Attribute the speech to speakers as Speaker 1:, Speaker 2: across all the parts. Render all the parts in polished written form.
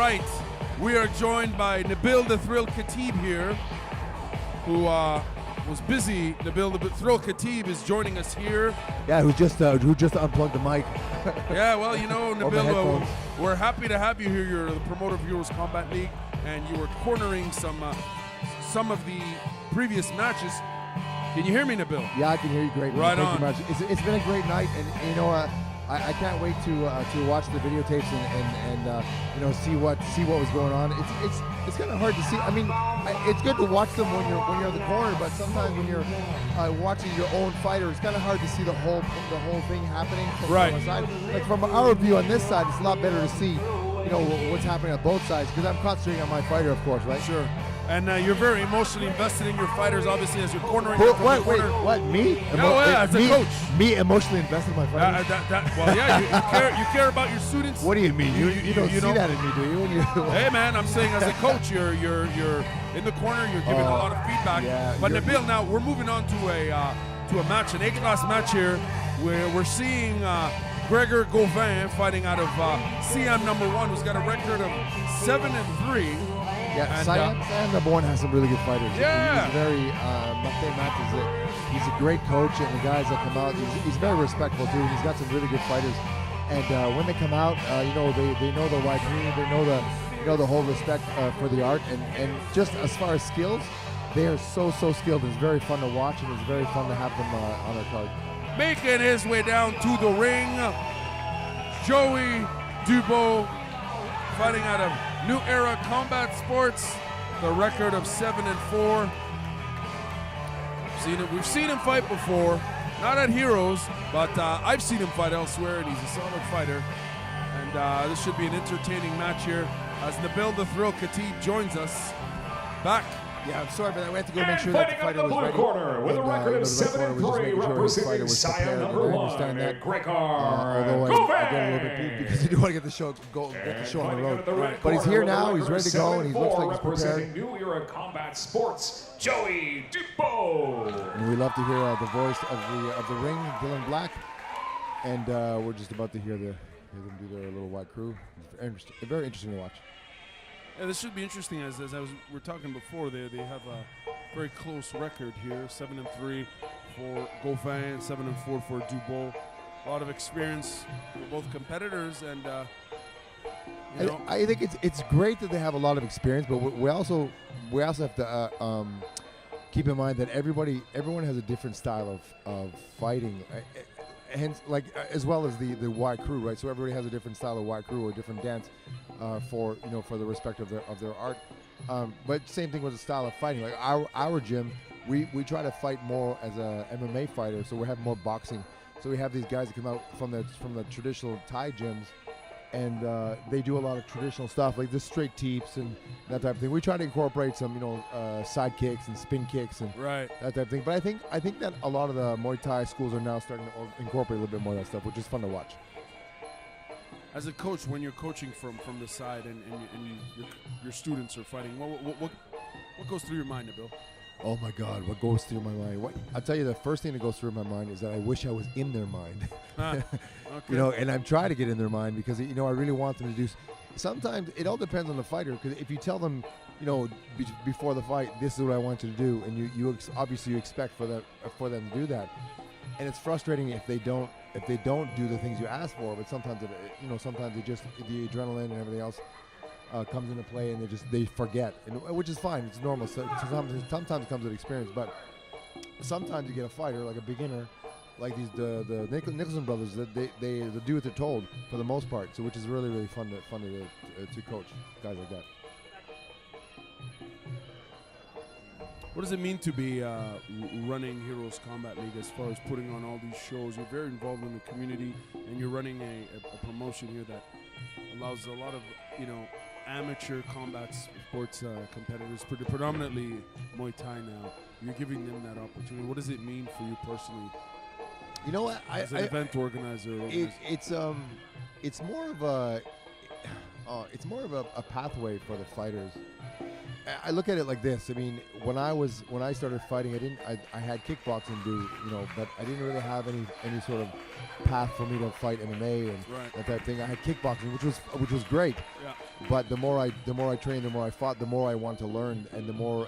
Speaker 1: right, we are joined by Nabil the Thrill Khatib here, who was busy. Nabil the Thrill Khatib is joining us here.
Speaker 2: Yeah, who just unplugged the mic.
Speaker 1: Yeah, well, you know, Nabil,
Speaker 2: headphones.
Speaker 1: we're happy to have you here. You're the promoter of Heroes Combat League, and you were cornering some of the previous matches. Can you hear me, Nabil?
Speaker 2: Yeah, I can hear you great.
Speaker 1: Right
Speaker 2: Thank
Speaker 1: on.
Speaker 2: you much. It's been a great night, and you know, I can't wait to watch the videotapes and you know, see what was going on. It's kind of hard to see. I mean, it's good to watch them when you're in the corner, but sometimes when you're watching your own fighter, it's kind of hard to see the whole thing happening from the side. Like from our view on this side, it's a lot better to see, you know, what's happening on both sides, because I'm concentrating on my fighter, of course, right?
Speaker 1: Sure. And you're very emotionally invested in your fighters, obviously, as you're cornering.
Speaker 2: What? Me?
Speaker 1: As a coach.
Speaker 2: Me emotionally invested in my fighters?
Speaker 1: Well, yeah, you care about your students.
Speaker 2: What do you mean? You don't see that in me, do you?
Speaker 1: Hey, man, I'm saying as a coach, you're in the corner, you're giving a lot of feedback.
Speaker 2: Yeah,
Speaker 1: but Nabil, now we're moving on to a match, an A-class match here, where we're seeing Gregor Gauvin fighting out of CM number 1, who's got a record of 7-3.
Speaker 2: Yeah, Siam number 1 has some really good fighters.
Speaker 1: Yeah.
Speaker 2: He's very, Martin Matt he's a great coach, and the guys that come out, he's very respectful too. He's got some really good fighters, and when they come out, you know, they know the wide ring, they know the whole respect for the art, and just as far as skills, they are so skilled. It's very fun to watch, and it's very fun to have them on our card.
Speaker 1: Making his way down to the ring, Joey Dubois, fighting out of New Era Combat Sports, the record of 7-4. We've seen him fight before, not at Heroes, but I've seen him fight elsewhere, and he's a solid fighter. And this should be an entertaining match here as Nabil the Thrill Khatib joins us back.
Speaker 2: Yeah, I'm sorry, but we have to go make sure that the fighter was ready.
Speaker 3: Corner with a record of 7-3, representing Siam number 1, Gregor
Speaker 2: although I get a little bit peeved because I do want to get the show on the road. But he's here now, he's ready to go, and he looks like he's prepared.
Speaker 3: New Era Combat Sports, Joey Dubois.
Speaker 2: And we love to hear the voice of the ring, Dylan Black. And we're just about to hear them do their little white crew. It's very interesting to watch.
Speaker 1: Yeah, this should be interesting. As we're talking before, they have a very close record here: 7-3 for Gauvin, 7-4 for Dubois. A lot of experience for both competitors, and
Speaker 2: I think it's great that they have a lot of experience, but we also have to keep in mind that everyone has a different style of fighting. Hence, like as well as the wide crew, right? So everybody has a different style of wide crew or different dance for the respect of their art. But same thing with the style of fighting. Like our gym, we try to fight more as a MMA fighter, so we have more boxing. So we have these guys that come out from the traditional Thai gyms, and they do a lot of traditional stuff like the straight teeps and that type of thing. We try to incorporate some side kicks and spin kicks and that type of thing. But I think that a lot of the Muay Thai schools are now starting to incorporate a little bit more of that stuff, which is fun to watch.
Speaker 1: As a coach, when you're coaching from the side and your students are fighting, what goes through your mind, Nabil?
Speaker 2: Oh my God, what goes through my mind? I'll tell you, the first thing that goes through my mind is that I wish I was in their mind.
Speaker 1: Okay.
Speaker 2: And I'm trying to get in their mind because I really want them to do. Sometimes it all depends on the fighter, because if you tell them, before the fight, this is what I want you to do, and you obviously you expect for them to do that, and it's frustrating if they don't do the things you ask for. But sometimes sometimes the adrenaline and everything else comes into play, and they forget, which is fine. It's normal. So sometimes it comes with experience, but sometimes you get a fighter like a beginner, like the Nicholson brothers, that they do what they're told for the most part. So which is really fun to coach guys like that.
Speaker 1: What does it mean to be running Heroes Combat League as far as putting on all these shows? You're very involved in the community, and you're running a promotion here that allows a lot of amateur combat sports competitors, predominantly Muay Thai now. You're giving them that opportunity. What does it mean for you personally?
Speaker 2: You know what?
Speaker 1: As an event organizer.
Speaker 2: It's more of a pathway for the fighters. I look at it like this. I mean, when I started fighting, I had kickboxing do, but I didn't really have any sort of path for me to fight MMA and that type of thing. I had kickboxing, which was great.
Speaker 1: Yeah.
Speaker 2: But the more I trained, the more I fought, the more I wanted to learn, and the more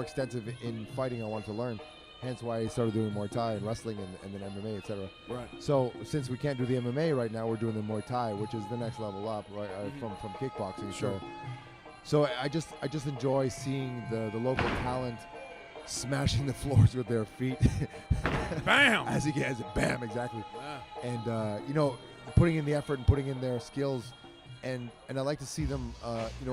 Speaker 2: extensive in fighting I wanted to learn. Hence why I started doing Muay Thai and wrestling and then MMA, etc.
Speaker 1: Right.
Speaker 2: So since we can't do the MMA right now, we're doing the Muay Thai, which is the next level up, right, from kickboxing.
Speaker 1: Sure.
Speaker 2: So I just enjoy seeing the local talent smashing the floors with their feet.
Speaker 1: Bam!
Speaker 2: As he gets it, bam, exactly.
Speaker 1: Yeah.
Speaker 2: And putting in the effort and putting in their skills, and I like to see them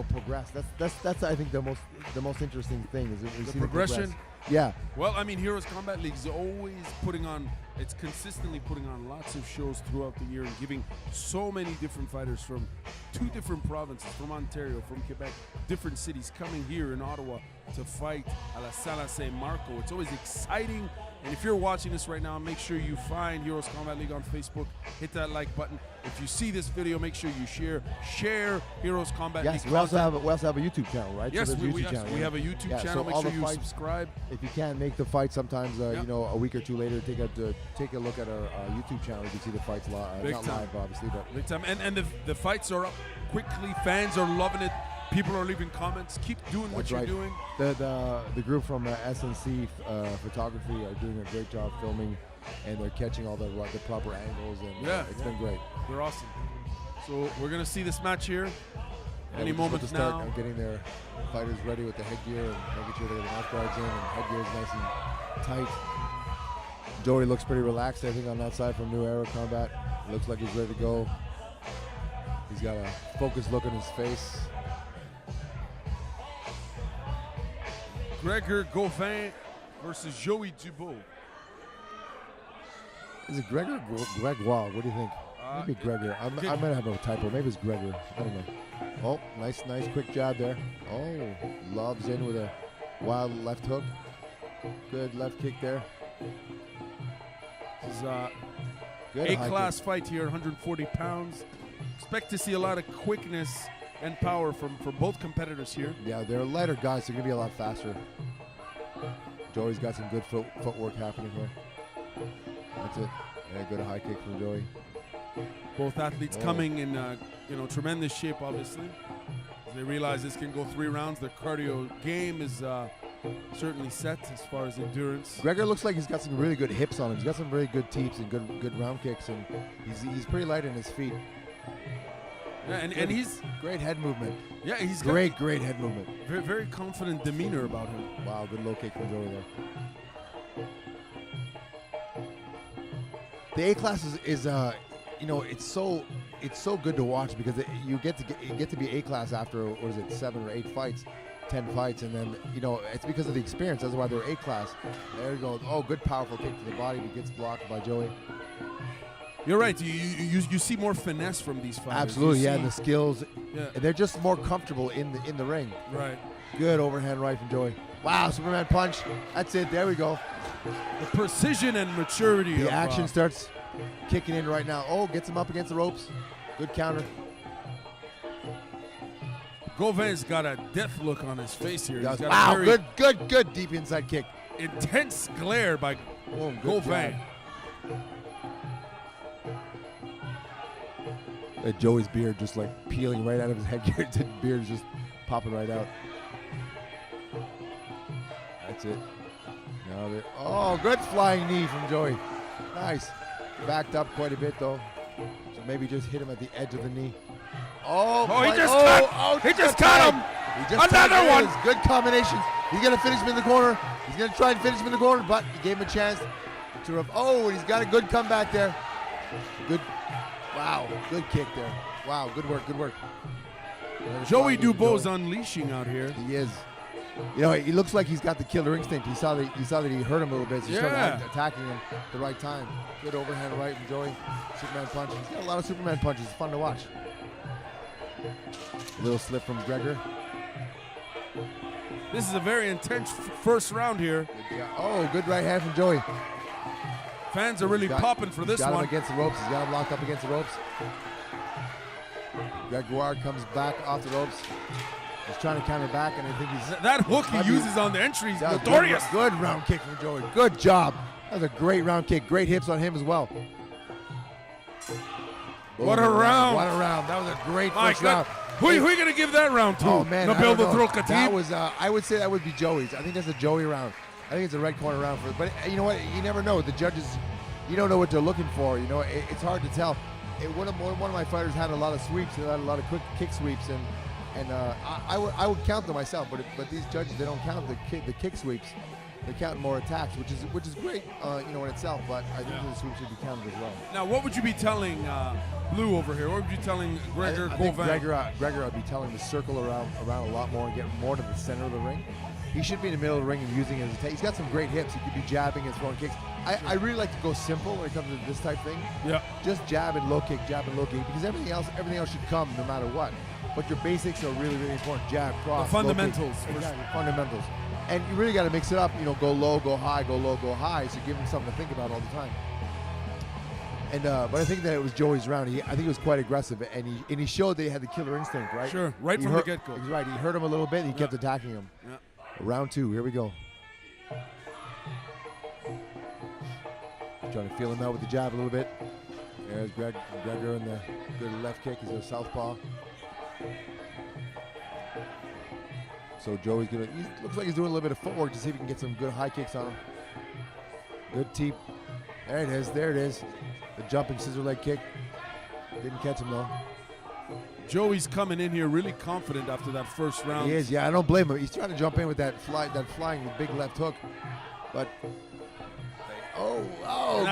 Speaker 2: progress. That's I think the most interesting thing is that we see
Speaker 1: progression.
Speaker 2: Them progress. Yeah.
Speaker 1: Well, I mean, Heroes Combat League is always it's consistently putting on lots of shows throughout the year and giving so many different fighters from 2 different provinces, from Ontario, from Quebec, different cities coming here in Ottawa to fight à la Sala Saint Marco. It's always exciting. And if you're watching this right now, make sure you find Heroes Combat League on Facebook. Hit that like button. If you see this video, make sure you share Heroes Combat League.
Speaker 2: Yes, we also have a YouTube channel, right?
Speaker 1: Yes,
Speaker 2: so
Speaker 1: we
Speaker 2: have
Speaker 1: a YouTube channel.
Speaker 2: So
Speaker 1: make sure you subscribe.
Speaker 2: If you can't make the fight, sometimes a week or 2 later, take a look at our YouTube channel. You can see the fights live, not live, obviously, but
Speaker 1: big time. And the fights are up quickly. Fans are loving it. People are leaving comments. Keep doing what you're doing.
Speaker 2: The group from SNC Photography are doing a great job filming, and they're catching all the proper angles, and it's been great.
Speaker 1: They're awesome. So we're gonna see this match here any moment
Speaker 2: to
Speaker 1: now.
Speaker 2: Start getting their fighters ready with the headgear and making sure they get the mouth guards in and headgear is nice and tight. Joey looks pretty relaxed, I think, on that side from New Era Combat. Looks like he's ready to go. He's got a focused look on his face.
Speaker 1: Gregor Gauvin versus Joey Dubois.
Speaker 2: Is it Gregor or Gregoire? What do you think? Maybe Gregor. I might have a typo. Maybe it's Gregor. I don't know. Oh, nice quick jab there. Oh, lobs in with a wild left hook. Good left kick there.
Speaker 1: This is A-class fight here, 140 pounds. Expect to see a lot of quickness and power from both competitors here.
Speaker 2: Yeah, they're lighter guys, so they're going to be a lot faster. Joey's got some good footwork happening here. That's it. Yeah, good high kick from Joey.
Speaker 1: Both athletes coming in tremendous shape, obviously. They realize this can go 3 rounds. Their cardio game is certainly set as far as endurance.
Speaker 2: Gregor looks like he's got some really good hips on him. He's got some very good teeps and good round kicks, and he's pretty light on his feet.
Speaker 1: Yeah, and he's
Speaker 2: great head movement.
Speaker 1: Yeah, he's
Speaker 2: great head movement.
Speaker 1: Very, very confident demeanor about him.
Speaker 2: Wow, good low kick from Joey there. The A-class is it's so good to watch because you get to be A-class after 7 or 8 fights, 10 fights, and then it's because of the experience. That's why they're A-class. There you go. Oh, good powerful kick to the body, but gets blocked by Joey.
Speaker 1: You're right. You see more finesse from these fighters.
Speaker 2: Absolutely, and the skills.
Speaker 1: Yeah.
Speaker 2: They're just more comfortable in the ring.
Speaker 1: Right.
Speaker 2: Good overhand right from Joey. Wow, Superman punch. That's it. There we go.
Speaker 1: The precision and maturity.
Speaker 2: The action starts kicking in right now. Oh, gets him up against the ropes. Good counter.
Speaker 1: Gauvin's got a death look on his face here. He's got
Speaker 2: wow, good deep inside kick.
Speaker 1: Intense glare by Gauvin.
Speaker 2: Joey's beard just like peeling right out of his headgear. The beard is just popping right out. That's it. Oh, good flying knee from Joey. Nice. Backed up quite a bit though. So maybe just hit him at the edge of the knee.
Speaker 1: He just cut him. Another one.
Speaker 2: Good combinations. He's going to finish him in the corner. He's going to try and finish him in the corner, but he gave him a chance to and he's got a good comeback there. Good. Wow, good kick there. Wow, good work.
Speaker 1: Joey Dubois unleashing out here.
Speaker 2: He is. He looks like he's got the killer instinct. He saw that he hurt him a little bit, so he started attacking him at the right time. Good overhand right from Joey. Superman punch. He's got a lot of Superman punches. It's fun to watch. A little slip from Gregor.
Speaker 1: This is a very intense first round here.
Speaker 2: Oh, good right hand from Joey.
Speaker 1: Fans are really popping for this one.
Speaker 2: He's got him against the ropes. He's got him locked up against the ropes. Gregoire comes back off the ropes. He's trying to counter back, and I think he's...
Speaker 1: That hook he uses on the entry is notorious.
Speaker 2: Good round kick from Joey. Good job. That was a great round kick. Great hips on him as well.
Speaker 1: What a round.
Speaker 2: What a round. That was a great first round.
Speaker 1: Who are you going to give that round to?
Speaker 2: Oh, man.
Speaker 1: Nabil the Thrill Khatib?
Speaker 2: That was, I would say that would be Joey's. I think that's a Joey round. I think it's a red corner round. But you know what? You never know. The judges, you don't know what they're looking for. You know, it's hard to tell. One of my fighters had a lot of sweeps. They had a lot of quick kick sweeps. And I would count them myself. But these judges, they don't count the kick sweeps. They count more attacks, which is great, in itself. But I think the sweeps should be counted as well.
Speaker 1: Now, what would you be telling Blue over here? What would you be telling Gregor Gauvin?
Speaker 2: Gregor, I'd be telling him to circle around a lot more and get more to the center of the ring. He should be in the middle of the ring and using his attack. He's got some great hips. He could be jabbing and throwing kicks. I really like to go simple when it comes to this type thing.
Speaker 1: Yeah.
Speaker 2: Just jab and low kick, because everything else should come no matter what. But your basics are really, really important. Jab, cross,
Speaker 1: the fundamentals.
Speaker 2: Exactly, fundamentals. And you really got to mix it up. Go low, go high, go low, go high. So give him something to think about all the time. And but I think that it was Joey's round. I think he was quite aggressive, and he showed that he had the killer instinct, right?
Speaker 1: Sure, right from the get-go.
Speaker 2: He's right. He hurt him a little bit, and he kept attacking him.
Speaker 1: Yeah.
Speaker 2: Round 2. Here we go. Trying to feel him out with the jab a little bit. There's Gregor in the good left kick. He's a southpaw. So Joey's he looks like he's doing a little bit of footwork to see if he can get some good high kicks on him. Good teep. There it is. The jumping scissor leg kick. Didn't catch him though.
Speaker 1: Joey's coming in here really confident after that first round.
Speaker 2: He is, yeah. I don't blame him. He's trying to jump in with that flying big left hook, but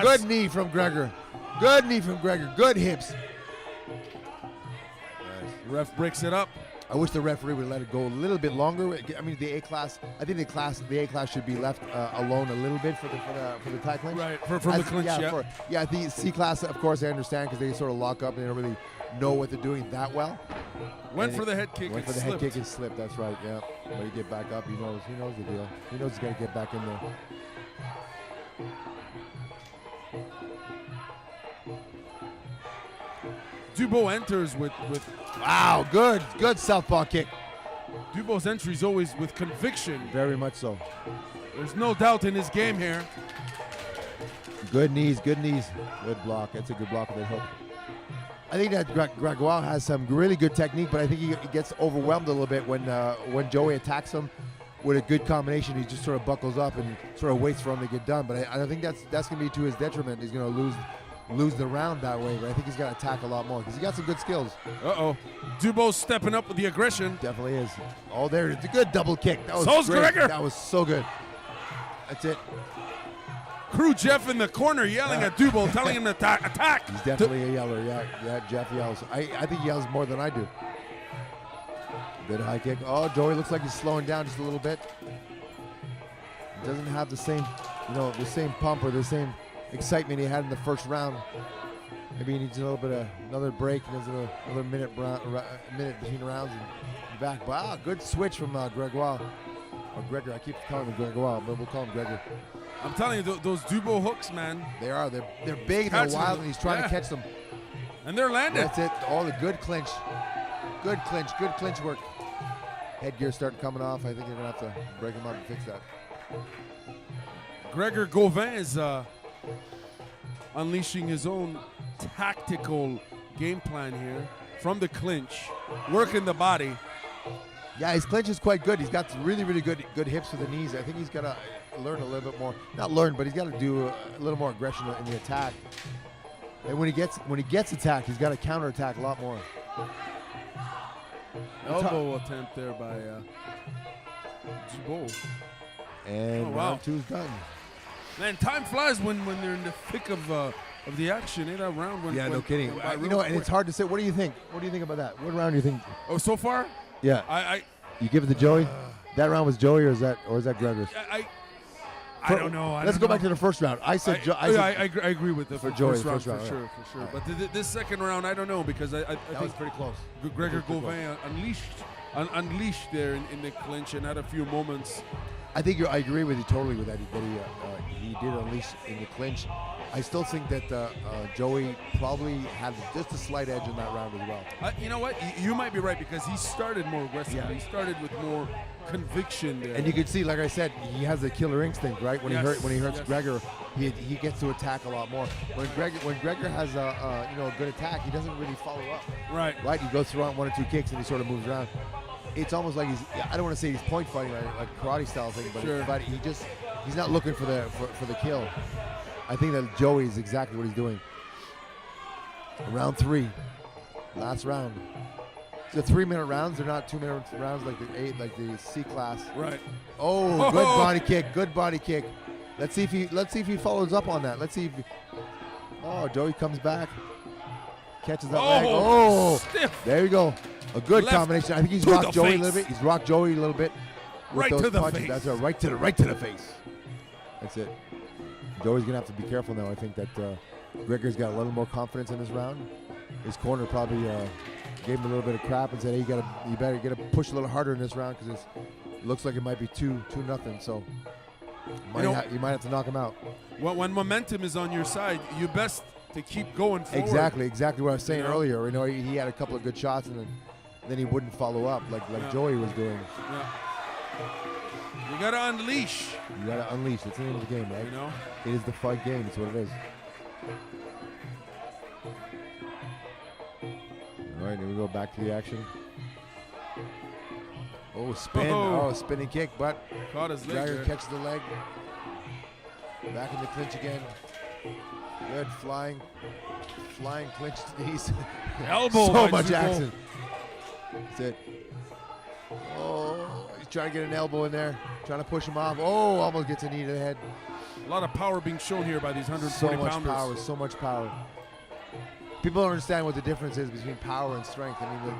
Speaker 2: good knee from Gregor. Good knee from Gregor. Good hips. Nice.
Speaker 1: Ref breaks it up.
Speaker 2: I wish the referee would let it go a little bit longer. I mean, the A class. I think the A class should be left alone a little bit for the tackling.
Speaker 1: Right, from the clinch.
Speaker 2: Yeah. The C class, of course, I understand because they sort of lock up and they don't really know what they're doing that well.
Speaker 1: Went for the head kick.
Speaker 2: Went for the head kick and slipped. That's right. Yeah. But he get back up. He knows the deal. He knows he's got to get back in there.
Speaker 1: Dubois enters with
Speaker 2: wow, good southpaw kick.
Speaker 1: Dubois' entry is always with conviction.
Speaker 2: Very much so.
Speaker 1: There's no doubt in his game here.
Speaker 2: Good knees. Good block. That's a good block with that hook. I think that Gregoire has some really good technique, but I think he gets overwhelmed a little bit when Joey attacks him with a good combination. He just sort of buckles up and sort of waits for him to get done. But I think that's going to be to his detriment. He's going to lose the round that way, but I think he's got to attack a lot more because he got some good skills.
Speaker 1: Dubois stepping up with the aggression.
Speaker 2: Definitely is. Oh, there it is. A good double kick. That was
Speaker 1: So's
Speaker 2: great.
Speaker 1: Gregor.
Speaker 2: That was so good. That's it.
Speaker 1: Crew Jeff in the corner yelling at Dubois, telling him to attack.
Speaker 2: He's definitely a yeller. Yeah, Jeff yells. I think he yells more than I do. Good high kick. Oh, Joey looks like he's slowing down just a little bit. He doesn't have the same pump or the same excitement he had in the first round. Maybe he needs a little bit of another break. There's another minute between rounds and back. Wow, good switch from Gregoire. Or Gregor. I keep calling him Gregoire, but we'll call him Gregor.
Speaker 1: I'm telling you, those Dubois hooks, man.
Speaker 2: They are. They're big and they're wild, and he's trying to catch them.
Speaker 1: And they're landed.
Speaker 2: That's it. Oh, the good clinch. Good clinch work. Headgear starting coming off. I think they're going to have to break him up and fix that.
Speaker 1: Gregor Gauvin is unleashing his own tactical game plan here from the clinch, working the body.
Speaker 2: Yeah, his clinch is quite good. He's got really, really good hips for the knees. I think he's got to learn a little bit more. Not learn, but he's got to do a little more aggression in the attack. And when he gets attacked, he's got to counterattack a lot more.
Speaker 1: Elbow attempt there by Dubois.
Speaker 2: And round 2's done.
Speaker 1: Man, time flies when they're in the thick of the action. Ain't that round?
Speaker 2: No kidding. And it's hard to say. What do you think? What do you think about that? What round do you think?
Speaker 1: Oh, so far?
Speaker 2: Yeah. You give it to Joey? That round was Joey, or is that Gregor's?
Speaker 1: I don't know.
Speaker 2: Let's go back to the first round. I
Speaker 1: agree with the
Speaker 2: first round
Speaker 1: for sure.
Speaker 2: Right.
Speaker 1: But this second round, I don't know because I think
Speaker 2: was pretty close.
Speaker 1: Gregor Gauvin unleashed there in the clinch and had a few moments
Speaker 2: I think I agree with you totally with that. He did unleash in the clinch. I still think that Joey probably had just a slight edge in that round as well.
Speaker 1: You know what? You might be right because he started more aggressive.
Speaker 2: Yeah.
Speaker 1: He started with more conviction there.
Speaker 2: And you can see, like I said, he has a killer instinct, right? When he hurts Gregor, he gets to attack a lot more. When Gregor has a good attack, he doesn't really follow up.
Speaker 1: Right.
Speaker 2: He goes through one or two kicks and he sort of moves around. It's almost like I don't want to say he's point fighting like karate style thing, but,
Speaker 1: sure.
Speaker 2: but he's not looking for the kill. I think that Joey is exactly what he's doing. Round 3, last round. The 3-minute rounds, they're not 2-minute rounds like the C class.
Speaker 1: Right.
Speaker 2: Oh, good body kick, good body kick. Let's see if he follows up on that. Let's see if Joey comes back. Catches that leg. Oh,
Speaker 1: stiff.
Speaker 2: There you go. A good
Speaker 1: Left
Speaker 2: combination. I think he's rocked Joey a little bit. He's rocked Joey a little bit.
Speaker 1: Right to the face.
Speaker 2: That's right to the face. That's it. Joey's gonna have to be careful now. I think that Gregor's got a little more confidence in this round. His corner probably gave him a little bit of crap and said, "Hey, you better get to push a little harder in this round because it looks like it might be 2-0. So you might have to knock him out."
Speaker 1: Well, when momentum is on your side, you best to keep going forward.
Speaker 2: Exactly what I was saying earlier. He had a couple of good shots and then he wouldn't follow up like Joey was doing.
Speaker 1: Yeah. You gotta unleash.
Speaker 2: You gotta unleash. It's the name of the game, right? It is the fight game. It's what it is. All right, here we go back to the action. Oh, spin. Oh, spinning kick, but
Speaker 1: caught his leg.
Speaker 2: Gregor catches the leg. Back in the clinch again. Good flying clinch knees.
Speaker 1: Elbow.
Speaker 2: So much action. That's it. Oh, he's trying to get an elbow in there. Trying to push him off. Oh, almost gets a knee to the head.
Speaker 1: A lot of power being shown here by these 140 pounders.
Speaker 2: So much power. People don't understand what the difference is between power and strength. I mean,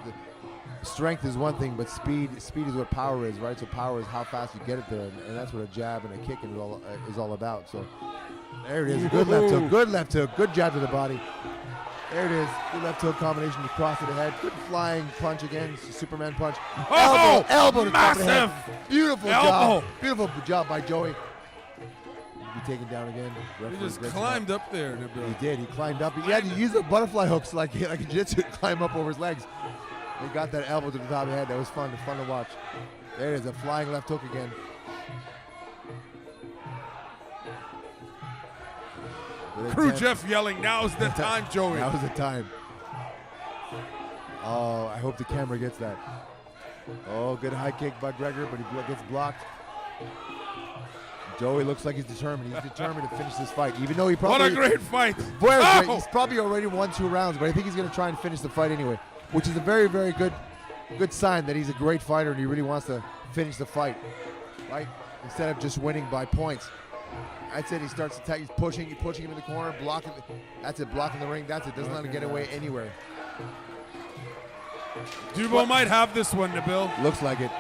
Speaker 2: the strength is one thing, but speed is what power is, right? So power is how fast you get it there, and that's what a jab and a kick is all about. So there it is. Good left hook. Good jab to the body. There it is. Good left hook combination to cross to the head. Good flying punch again. Superman punch. Elbow to the top of the head. Beautiful job. Beautiful job by Joey. Be taken down again.
Speaker 1: He just climbed up there.
Speaker 2: He did. He climbed up. He had to use the butterfly hooks like a jiu-jitsu to climb up over his legs. He got that elbow to the top of the head. That was fun to watch. There it is. A flying left hook again.
Speaker 1: Crew Jeff yelling, "Now's the time, Joey."
Speaker 2: Now's the time. Oh, I hope the camera gets that. Oh, good high kick by Gregor, but he gets blocked. Joey looks like he's determined. He's determined to finish this fight, even though he probably...
Speaker 1: What a great fight.
Speaker 2: He's probably already won 2 rounds, but I think he's going to try and finish the fight anyway, which is a very, very good sign that he's a great fighter and he really wants to finish the fight, right? Instead of just winning by points. I'd say he starts to attack. He's pushing him in the corner, blocking. That's it, blocking the ring. That's it. Doesn't let him get away anywhere.
Speaker 1: Dubo might have this one, Nabil.
Speaker 2: Looks like it.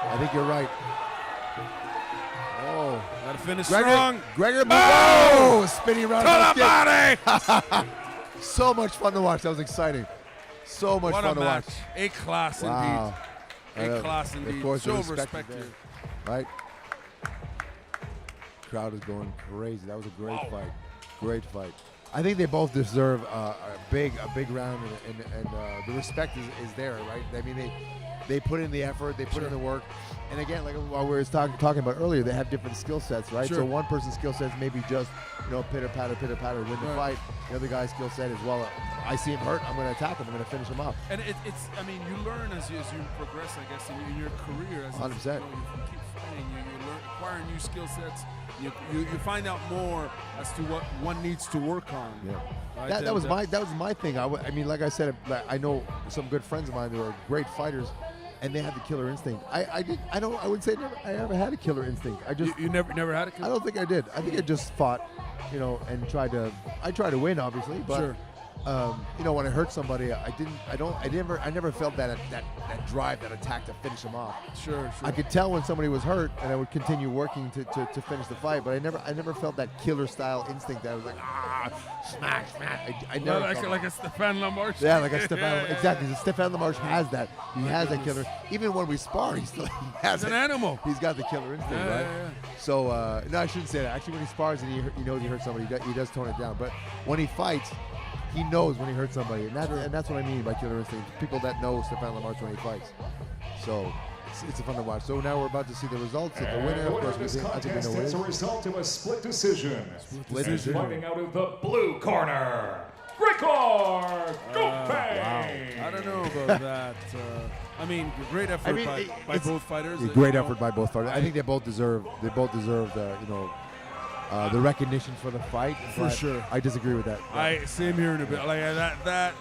Speaker 2: I think you're right. Oh,
Speaker 1: gotta finish strong.
Speaker 2: Gregor, oh, spinning around
Speaker 1: to the body.
Speaker 2: So much fun to watch. That was exciting. So much fun to watch.
Speaker 1: A class indeed. A class indeed.
Speaker 2: Of course,
Speaker 1: show of respect here.
Speaker 2: Right. Crowd is going crazy. That was a great fight. Great fight. I think they both deserve a big round, and the respect is there, right? I mean, they put in the effort, they put in the work, and again, like what we were talking about earlier, they have different skill sets, right? So one person's skill set is maybe just pitter patter, win the fight. The other guy's skill set is, well, I see him hurt, I'm going to attack him, I'm going to finish him off.
Speaker 1: And it's I mean, you learn as you progress, I guess, in your career. As
Speaker 2: 100%.
Speaker 1: You keep fighting, you learn, acquire new skill sets. You find out more as to what one needs to work on.
Speaker 2: Yeah,
Speaker 1: right?
Speaker 2: that was my thing. I mean, like I said, I know some good friends of mine who are great fighters, and they had the killer instinct. I wouldn't say I never had a killer instinct. I just
Speaker 1: you never had a killer.
Speaker 2: I don't think I did. I think I just fought, and tried to win, obviously, but.
Speaker 1: Sure.
Speaker 2: When I hurt somebody, I never felt that drive, that attack to finish them off.
Speaker 1: Sure.
Speaker 2: I could tell when somebody was hurt, and I would continue working to finish the fight. But I never felt that killer style instinct that I was like, smack, smack. I never
Speaker 1: like a Stefan Lamarche.
Speaker 2: Yeah, like a Stefan. Exactly. Stefan Lamarche has that. He has that killer. Even when we spar, he has
Speaker 1: an animal.
Speaker 2: He's got the killer instinct, right?
Speaker 1: Yeah.
Speaker 2: So no, I shouldn't say that. Actually, when he spars and he knows he hurt somebody, he does tone it down. But when he fights, he knows when he hurts somebody, and that's what I mean by killer instinct. People that know Stefan Lamarche when he fights. So it's fun to watch. So now we're about to see the results of the winner. Of course, I think we know
Speaker 3: It's a
Speaker 2: what
Speaker 3: result of a split decision.
Speaker 2: Split decision.
Speaker 3: Fighting out of the blue corner, Grigor Gupay.
Speaker 1: I don't know about that. I mean, great effort by both fighters.
Speaker 2: Great effort by both fighters. I think they both deserve the the recognition for the fight.
Speaker 1: For sure.
Speaker 2: I disagree with that.
Speaker 1: Same here in a bit. Like that.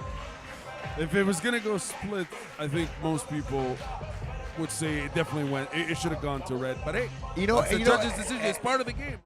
Speaker 1: If it was gonna go split, I think most people would say it definitely went. It should have gone to red. But hey, it's the judge's decision. It's part of the game.